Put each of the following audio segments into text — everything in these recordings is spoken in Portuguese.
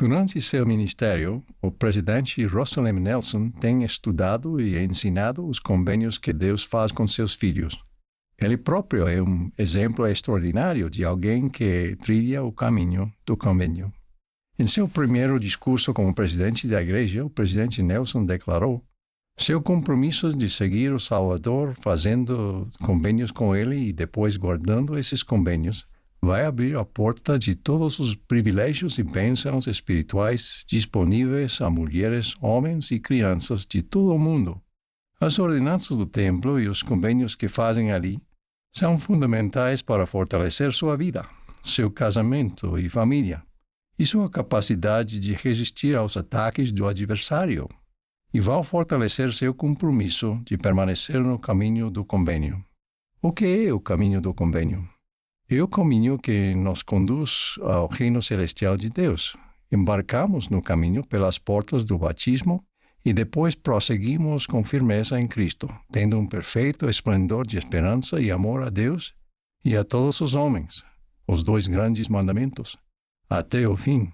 Durante seu ministério, o presidente Russell M. Nelson tem estudado e ensinado os convênios que Deus faz com seus filhos. Ele próprio é um exemplo extraordinário de alguém que trilha o caminho do convênio. Em seu primeiro discurso como presidente da igreja, o presidente Nelson declarou seu compromisso de seguir o Salvador fazendo convênios com ele e depois guardando esses convênios vai abrir a porta de todos os privilégios e bênçãos espirituais disponíveis a mulheres, homens e crianças de todo o mundo. As ordenanças do templo e os convênios que fazem ali são fundamentais para fortalecer sua vida, seu casamento e família, e sua capacidade de resistir aos ataques do adversário, e vão fortalecer seu compromisso de permanecer no caminho do convênio. O que é o caminho do convênio? É o caminho que nos conduz ao reino celestial de Deus. Embarcamos no caminho pelas portas do batismo e depois prosseguimos com firmeza em Cristo, tendo um perfeito esplendor de esperança e amor a Deus e a todos os homens, os dois grandes mandamentos, até o fim.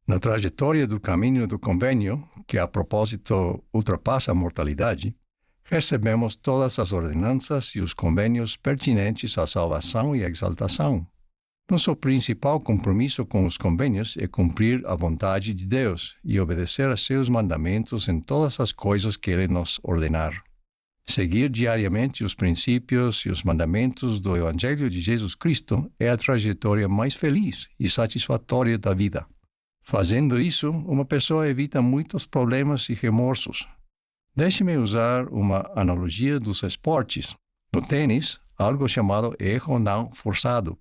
Na trajetória do caminho do convênio, que a propósito ultrapassa a mortalidade, recebemos todas as ordenanças e os convênios pertinentes à salvação e exaltação. Nosso principal compromisso com os convênios é cumprir a vontade de Deus e obedecer a seus mandamentos em todas as coisas que Ele nos ordenar. Seguir diariamente os princípios e os mandamentos do Evangelho de Jesus Cristo é a trajetória mais feliz e satisfatória da vida. Fazendo isso, uma pessoa evita muitos problemas e remorsos. Deixe-me usar uma analogia dos esportes. No tênis, algo chamado erro não forçado.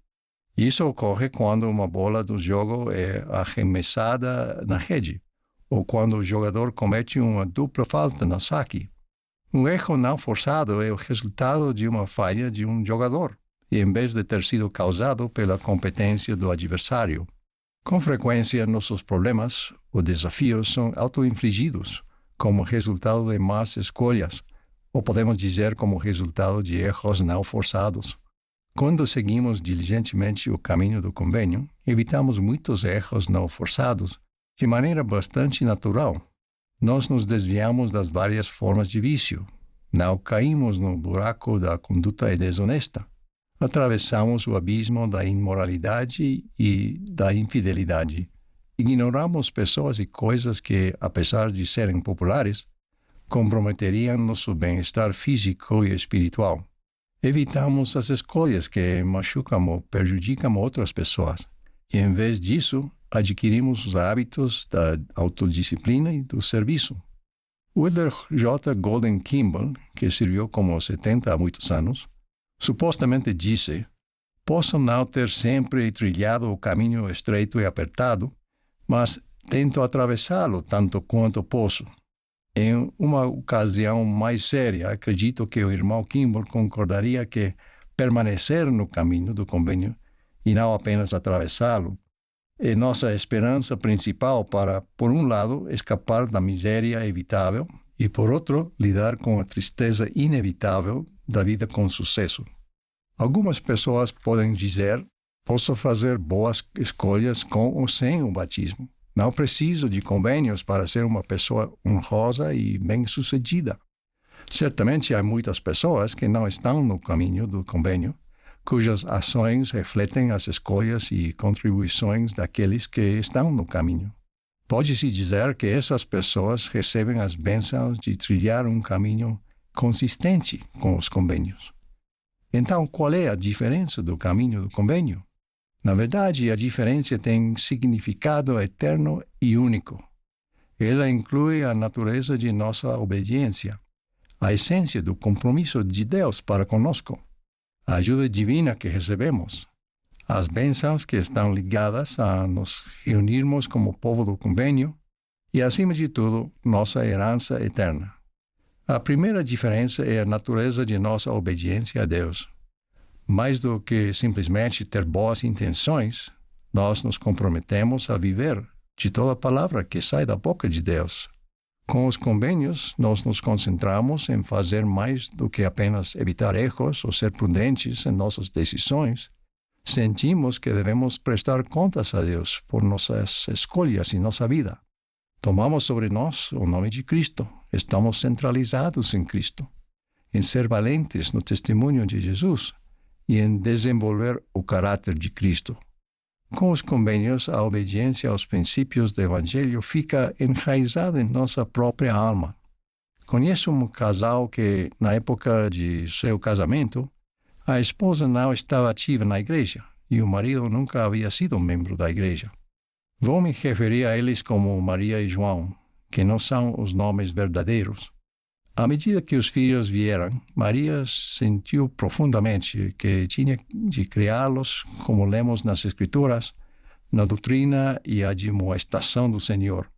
Isso ocorre quando uma bola do jogo é arremessada na rede, ou quando o jogador comete uma dupla falta no saque. Um erro não forçado é o resultado de uma falha de um jogador, e em vez de ter sido causado pela competência do adversário. Com frequência, nossos problemas ou desafios são auto-infligidos, como resultado de más escolhas, ou podemos dizer como resultado de erros não forçados. Quando seguimos diligentemente o caminho do convênio, evitamos muitos erros não forçados de maneira bastante natural. Nós nos desviamos das várias formas de vício, não caímos no buraco da conduta desonesta, atravessamos o abismo da imoralidade e da infidelidade. Ignoramos pessoas e coisas que, apesar de serem populares, comprometeriam nosso bem-estar físico e espiritual. Evitamos as escolhas que machucam ou prejudicam outras pessoas. E, em vez disso, adquirimos os hábitos da autodisciplina e do serviço. Wilder J. Golden Kimball, que serviu como 70 há muitos anos, supostamente disse: posso não ter sempre trilhado o caminho estreito e apertado, mas tento atravessá-lo tanto quanto posso. Em uma ocasião mais séria, acredito que o irmão Kimball concordaria que permanecer no caminho do convênio, e não apenas atravessá-lo, é nossa esperança principal para, por um lado, escapar da miséria evitável e, por outro, lidar com a tristeza inevitável da vida com sucesso. Algumas pessoas podem dizer: posso fazer boas escolhas com ou sem o batismo. Não preciso de convênios para ser uma pessoa honrosa e bem-sucedida. Certamente há muitas pessoas que não estão no caminho do convênio, cujas ações refletem as escolhas e contribuições daqueles que estão no caminho. Pode-se dizer que essas pessoas recebem as bênçãos de trilhar um caminho consistente com os convênios. Então, qual é a diferença do caminho do convênio? Na verdade, a diferença tem significado eterno e único. Ela inclui a natureza de nossa obediência, a essência do compromisso de Deus para conosco, a ajuda divina que recebemos, as bênçãos que estão ligadas a nos reunirmos como povo do convênio e, acima de tudo, nossa herança eterna. A primeira diferença é a natureza de nossa obediência a Deus. Mais do que simplesmente ter boas intenções, nós nos comprometemos a viver de toda a palavra que sai da boca de Deus. Com os convênios, nós nos concentramos em fazer mais do que apenas evitar erros ou ser prudentes em nossas decisões. Sentimos que devemos prestar contas a Deus por nossas escolhas e nossa vida. Tomamos sobre nós o nome de Cristo. Estamos centralizados em Cristo, em ser valentes no testemunho de Jesus e em desenvolver o caráter de Cristo. Com os convênios, a obediência aos princípios do Evangelho fica enraizada em nossa própria alma. Conheço um casal que, na época de seu casamento, a esposa não estava ativa na igreja e o marido nunca havia sido membro da igreja. Vou me referir a eles como Maria e João, que não são os nomes verdadeiros. À medida que os filhos vieram, Maria sentiu profundamente que tinha de criá-los, como lemos nas Escrituras, na doutrina e admoestação do Senhor.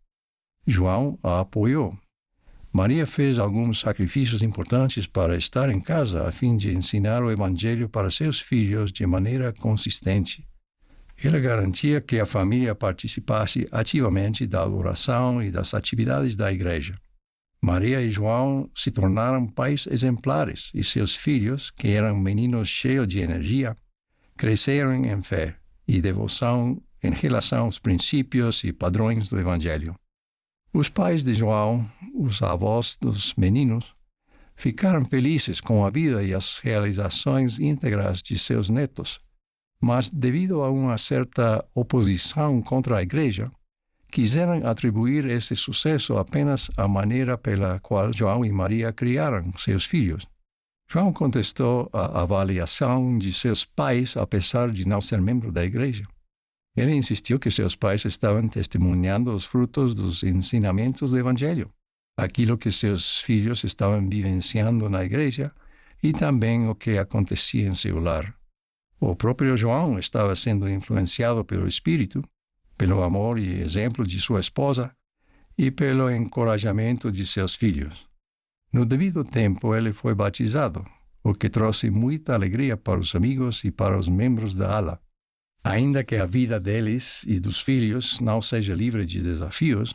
João a apoiou. Maria fez alguns sacrifícios importantes para estar em casa a fim de ensinar o Evangelho para seus filhos de maneira consistente. Ela garantia que a família participasse ativamente da adoração e das atividades da igreja. Maria e João se tornaram pais exemplares e seus filhos, que eram meninos cheios de energia, cresceram em fé e devoção em relação aos princípios e padrões do Evangelho. Os pais de João, os avós dos meninos, ficaram felizes com a vida e as realizações íntegras de seus netos, mas devido a uma certa oposição contra a igreja, quiseram atribuir esse sucesso apenas à maneira pela qual João e Maria criaram seus filhos. João contestou a avaliação de seus pais, apesar de não ser membro da igreja. Ele insistiu que seus pais estavam testemunhando os frutos dos ensinamentos do Evangelho, aquilo que seus filhos estavam vivenciando na igreja e também o que acontecia em seu lar. O próprio João estava sendo influenciado pelo Espírito, pelo amor e exemplo de sua esposa e pelo encorajamento de seus filhos. No devido tempo, ele foi batizado, o que trouxe muita alegria para os amigos e para os membros da ala. Ainda que a vida deles e dos filhos não seja livre de desafios,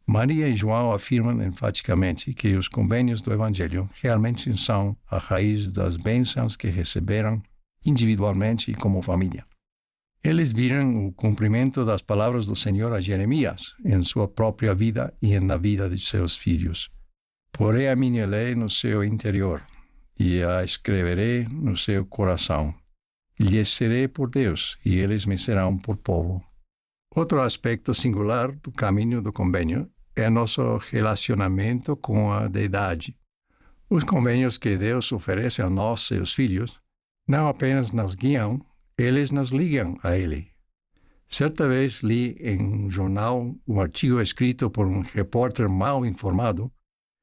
Maria e João afirmam enfaticamente que os convênios do Evangelho realmente são a raiz das bênçãos que receberam individualmente e como família. Eles viram o cumprimento das palavras do Senhor a Jeremias em sua própria vida e na vida de seus filhos. Porei a minha lei no seu interior e a escreverei no seu coração. Lhes serei por Deus, e eles me serão por povo. Outro aspecto singular do caminho do convênio é nosso relacionamento com a deidade. Os convênios que Deus oferece a nós, seus filhos, não apenas nos guiam, eles nos ligam a Ele. Certa vez li em um jornal um artigo escrito por um repórter mal informado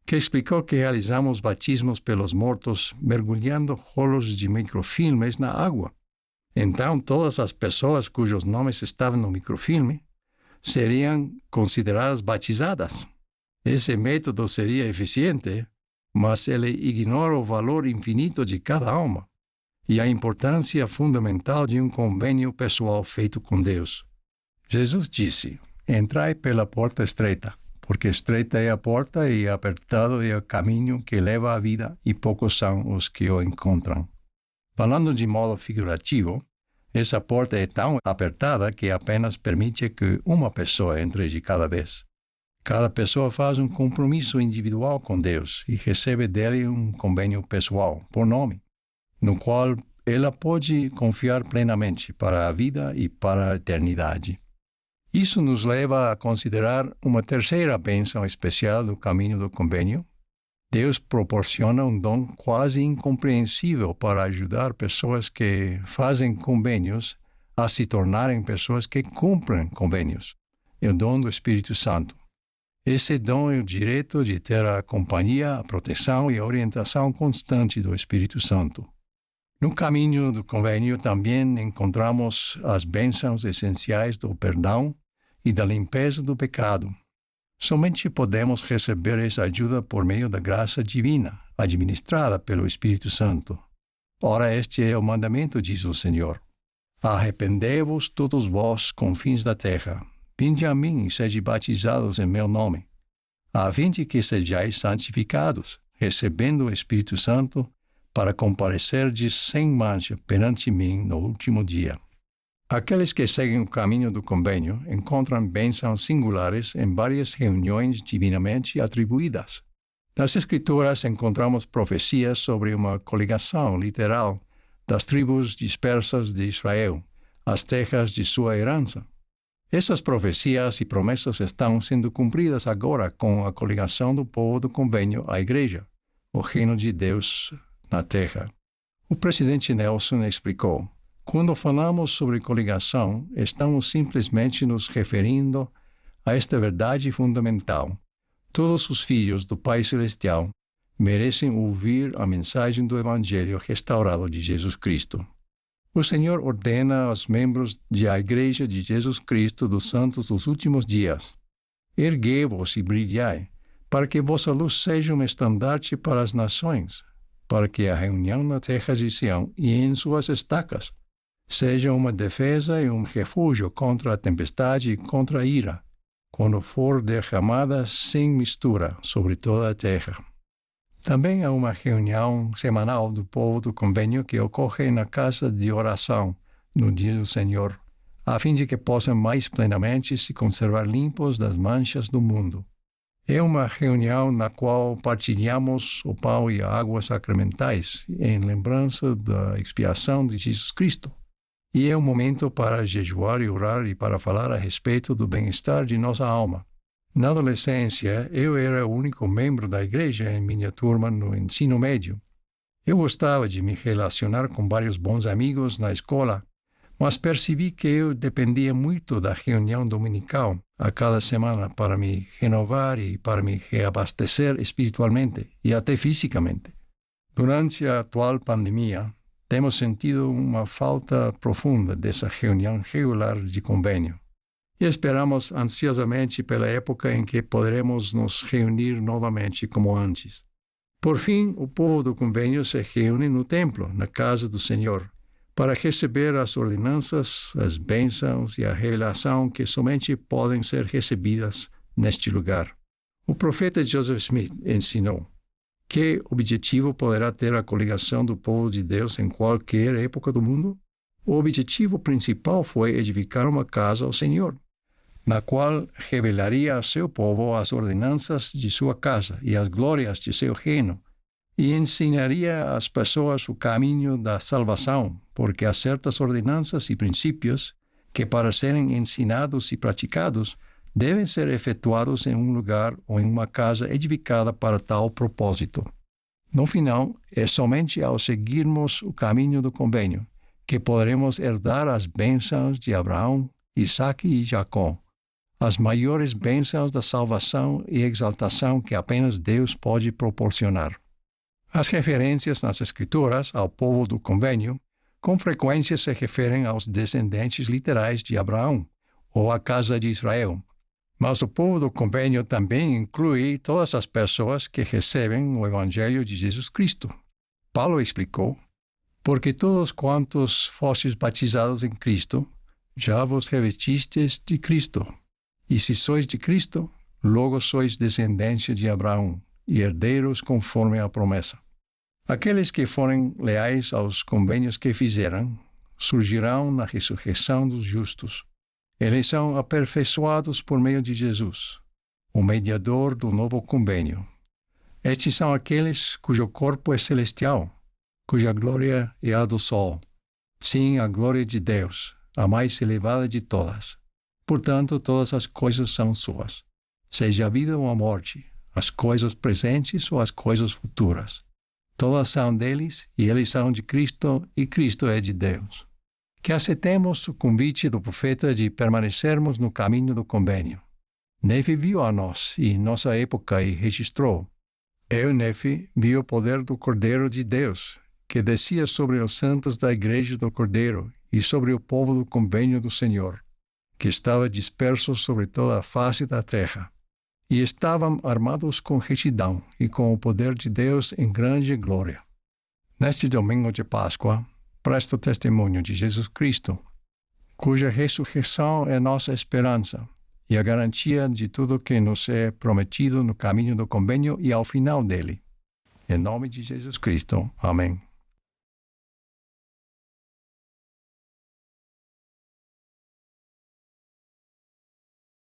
que explicou que realizamos batismos pelos mortos mergulhando rolos de microfilmes na água. Então, todas as pessoas cujos nomes estavam no microfilme seriam consideradas batizadas. Esse método seria eficiente, mas ele ignora o valor infinito de cada alma e a importância fundamental de um convênio pessoal feito com Deus. Jesus disse: "Entrai pela porta estreita, porque estreita é a porta e apertado é o caminho que leva à vida, e poucos são os que o encontram." Falando de modo figurativo, essa porta é tão apertada que apenas permite que uma pessoa entre de cada vez. Cada pessoa faz um compromisso individual com Deus e recebe dele um convênio pessoal, por nome, no qual ela pode confiar plenamente para a vida e para a eternidade. Isso nos leva a considerar uma terceira bênção especial do caminho do convênio. Deus proporciona um dom quase incompreensível para ajudar pessoas que fazem convênios a se tornarem pessoas que cumprem convênios. É o dom do Espírito Santo. Esse dom é o direito de ter a companhia, a proteção e a orientação constante do Espírito Santo. No caminho do convênio também encontramos as bênçãos essenciais do perdão e da limpeza do pecado. Somente podemos receber essa ajuda por meio da graça divina, administrada pelo Espírito Santo. Ora, este é o mandamento, diz o Senhor: "Arrependei-vos todos vós, confins da terra. Vinde a mim e sede batizados em meu nome, a fim de que sejais santificados, recebendo o Espírito Santo, para comparecerdes sem mancha perante mim no último dia." Aqueles que seguem o caminho do convênio encontram bênçãos singulares em várias reuniões divinamente atribuídas. Nas Escrituras encontramos profecias sobre uma coligação literal das tribos dispersas de Israel, as terras de sua herança. Essas profecias e promessas estão sendo cumpridas agora com a coligação do povo do convênio à Igreja, o reino de Deus na terra. O presidente Nelson explicou: quando falamos sobre coligação, estamos simplesmente nos referindo a esta verdade fundamental. Todos os filhos do Pai Celestial merecem ouvir a mensagem do Evangelho restaurado de Jesus Cristo. O Senhor ordena aos membros da Igreja de Jesus Cristo dos Santos dos Últimos Dias: erguei-vos e brilhai, para que vossa luz seja um estandarte para as nações, para que a reunião na terra de Sião e em suas estacas seja uma defesa e um refúgio contra a tempestade e contra a ira, quando for derramada sem mistura sobre toda a terra. Também há uma reunião semanal do povo do convênio que ocorre na casa de oração no dia do Senhor, a fim de que possam mais plenamente se conservar limpos das manchas do mundo. É uma reunião na qual partilhamos o pão e a água sacramentais em lembrança da expiação de Jesus Cristo. E é um momento para jejuar e orar e para falar a respeito do bem-estar de nossa alma. Na adolescência, eu era o único membro da igreja em minha turma no ensino médio. Eu gostava de me relacionar com vários bons amigos na escola, mas percebi que eu dependia muito da reunião dominical a cada semana para me renovar e para me reabastecer espiritualmente e até fisicamente. Durante a atual pandemia, temos sentido uma falta profunda dessa reunião regular de convênio. E esperamos ansiosamente pela época em que poderemos nos reunir novamente como antes. Por fim, o povo do convênio se reúne no templo, na casa do Senhor, para receber as ordenanças, as bênçãos e a revelação que somente podem ser recebidas neste lugar. O profeta Joseph Smith ensinou: que objetivo poderá ter a coligação do povo de Deus em qualquer época do mundo? O objetivo principal foi edificar uma casa ao Senhor, na qual revelaria a seu povo as ordenanças de sua casa e as glórias de seu reino, e ensinaria às pessoas o caminho da salvação, porque há certas ordenanças e princípios que, para serem ensinados e praticados, devem ser efetuados em um lugar ou em uma casa edificada para tal propósito. No final, é somente ao seguirmos o caminho do convênio que poderemos herdar as bênçãos de Abraão, Isaque e Jacó, as maiores bênçãos da salvação e exaltação que apenas Deus pode proporcionar. As referências nas Escrituras ao povo do convênio com frequência se referem aos descendentes literais de Abraão ou à casa de Israel. Mas o povo do convênio também inclui todas as pessoas que recebem o Evangelho de Jesus Cristo. Paulo explicou: porque todos quantos fostes batizados em Cristo, já vos revestistes de Cristo. E se sois de Cristo, logo sois descendência de Abraão e herdeiros conforme a promessa. Aqueles que forem leais aos convênios que fizeram, surgirão na ressurreição dos justos. Eles são aperfeiçoados por meio de Jesus, o mediador do novo convênio. Estes são aqueles cujo corpo é celestial, cuja glória é a do sol. Sim, a glória de Deus, a mais elevada de todas. Portanto, todas as coisas são suas, seja a vida ou a morte, as coisas presentes ou as coisas futuras. Todas são deles e eles são de Cristo e Cristo é de Deus. Que aceitemos o convite do profeta de permanecermos no caminho do convênio. Nefe viu a nós e nossa época e registrou. Eu, Nefe, vi o poder do Cordeiro de Deus, que descia sobre os santos da igreja do Cordeiro e sobre o povo do convênio do Senhor, que estava disperso sobre toda a face da terra. E estavam armados com retidão e com o poder de Deus em grande glória. Neste domingo de Páscoa, presto testemunho de Jesus Cristo, cuja ressurreição é nossa esperança e a garantia de tudo que nos é prometido no caminho do convênio e ao final dele. Em nome de Jesus Cristo. Amém.